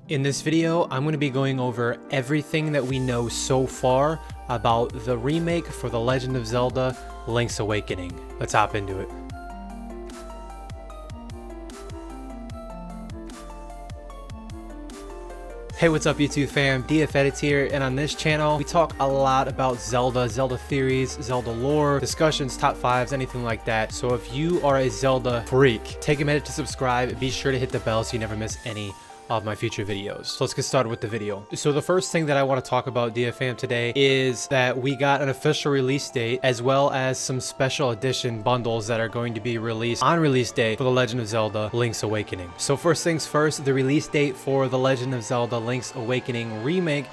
In this video, I'm going to be going over everything that we know so far about the remake for The Legend of Zelda: Link's Awakening. Let's hop into it. Hey, what's up YouTube fam? DFEDITZ here, and on this channel we talk a lot about Zelda theories, Zelda lore, discussions, top fives, anything like that. So if you are a Zelda freak, take a minute to subscribe, be sure to hit the bell so you never miss any of my future videos. So let's get started with the video. So the first thing that I want to talk about, DFAM, today is that we got an official release date as well as some special edition bundles that are going to be released on release day for The Legend of Zelda: Link's Awakening. So first things first, the release date for The Legend of Zelda: Link's Awakening remake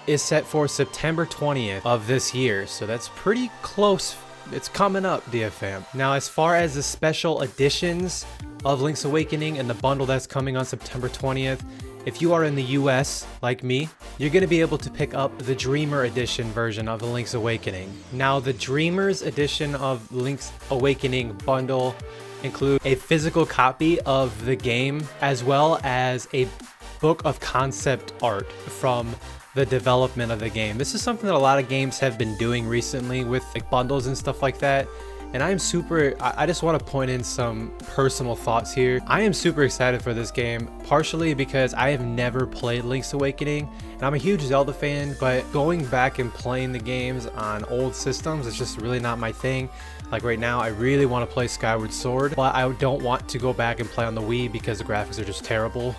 is set for September 20th of this year. So that's pretty close. It's coming up, DFAM. Now, as far as the special editions of Link's Awakening and the bundle that's coming on September 20th, if you are in the US, like me, you're going to be able to pick up the Dreamer Edition version of the Link's Awakening. Now, the Dreamer's Edition of Link's Awakening bundle include a physical copy of the game as well as a book of concept art from the development of the game. This is something that a lot of games have been doing recently with like bundles and stuff like that. And I just want to point in some personal thoughts here. I am super excited for this game, partially because I have never played Link's Awakening, and I'm a huge Zelda fan, but going back and playing the games on old systems is just really not my thing. Like right now, I really want to play Skyward Sword, but I don't want to go back and play on the Wii because the graphics are just terrible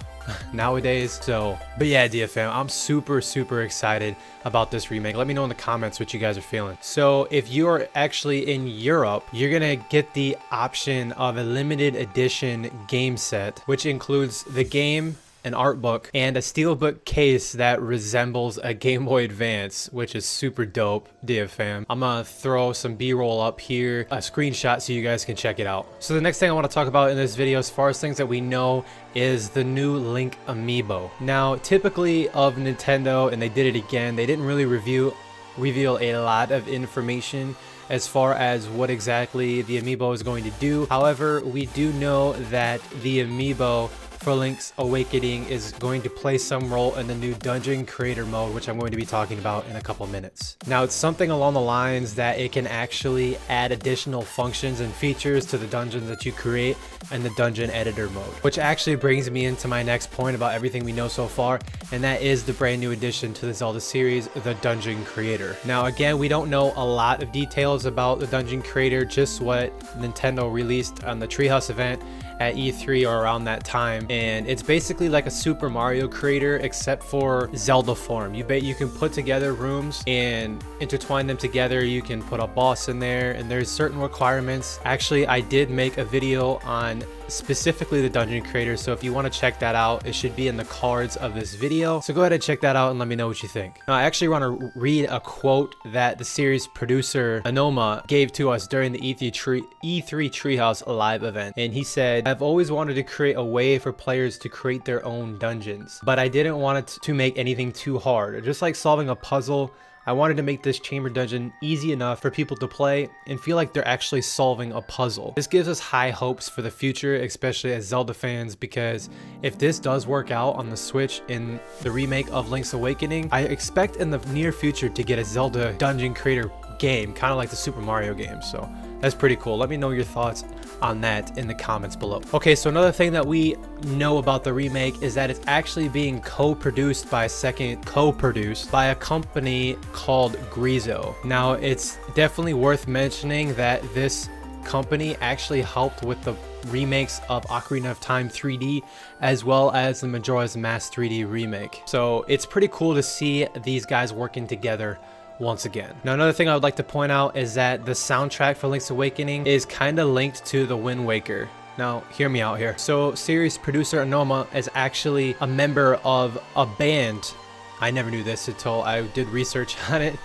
nowadays. So, but yeah, DFM, I'm super excited about this remake. Let me know in the comments what you guys are feeling. So if you're actually in Europe, you're gonna get the option of a limited edition game set, which includes the game, an art book, and a steelbook case that resembles a Game Boy Advance, which is super dope, DFM. I'm gonna throw some B-roll up here, a screenshot, so you guys can check it out. So the next thing I want to talk about in this video, as far as things that we know, is the new Link amiibo. Now, typically of Nintendo, and they did it again, they didn't really reveal a lot of information as far as what exactly the amiibo is going to do. However, we do know that the amiibo for Link's Awakening is going to play some role in the new Dungeon Creator mode, which I'm going to be talking about in a couple minutes. Now, it's something along the lines that it can actually add additional functions and features to the dungeons that you create in the Dungeon Editor mode, which actually brings me into my next point about everything we know so far, and that is the brand new addition to the Zelda series, the Dungeon Creator. Now, again, we don't know a lot of details about the Dungeon Creator, just what Nintendo released on the Treehouse event at E3 or around that time, and it's basically like a Super Mario Creator except for Zelda form. You can put together rooms and intertwine them together. You can put a boss in there, and there's certain requirements. Actually, I did make a video on specifically the Dungeon Creator, so if you want to check that out, it should be in the cards of this video. So go ahead and check that out and let me know what you think. Now, I actually want to read a quote that the series producer Anoma gave to us during the E3 Treehouse live event, and he said, "I've always wanted to create a way for players to create their own dungeons, but I didn't want it to make anything too hard. Just like solving a puzzle, I wanted to make this chamber dungeon easy enough for people to play and feel like they're actually solving a puzzle." This gives us high hopes for the future, especially as Zelda fans, because if this does work out on the Switch in the remake of Link's Awakening, I expect in the near future to get a Zelda Dungeon Creator game, kind of like the Super Mario games. So that's pretty cool. Let me know your thoughts on that in the comments below. Okay, so another thing that we know about the remake is that it's actually being co-produced by a company called Grezzo. Now, it's definitely worth mentioning that this company actually helped with the remakes of Ocarina of Time 3D as well as the Majora's Mask 3D remake. So it's pretty cool to see these guys working together once again. Now, another thing I would like to point out is that the soundtrack for Link's Awakening is kind of linked to the Wind Waker. Now, hear me out here. So, series producer Anoma is actually a member of a band. I never knew this until I did research on it.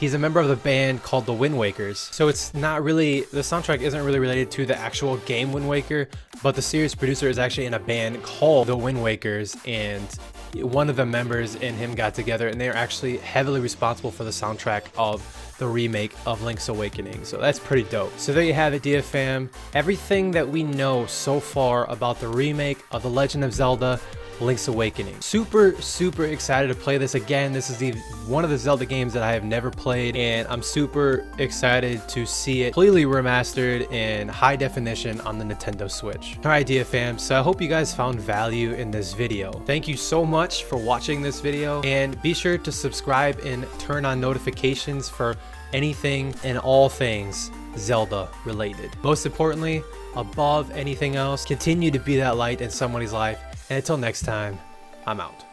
He's a member of the band called the Wind Wakers. So it's not really, the soundtrack isn't really related to the actual game Wind Waker, but the series producer is actually in a band called the Wind Wakers, and one of the members and him got together, and they're actually heavily responsible for the soundtrack of the remake of Link's Awakening. So that's pretty dope. So there you have it, DFam. Everything that we know so far about the remake of The Legend of Zelda: Link's Awakening. Super excited to play this again. This is one of the Zelda games that I have never played, and I'm super excited to see it completely remastered in high definition on the Nintendo Switch. All right, DFam, so I hope you guys found value in this video. Thank you so much for watching this video, and be sure to subscribe and turn on notifications for anything and all things Zelda related. Most importantly, above anything else, continue to be that light in somebody's life. And until next time, I'm out.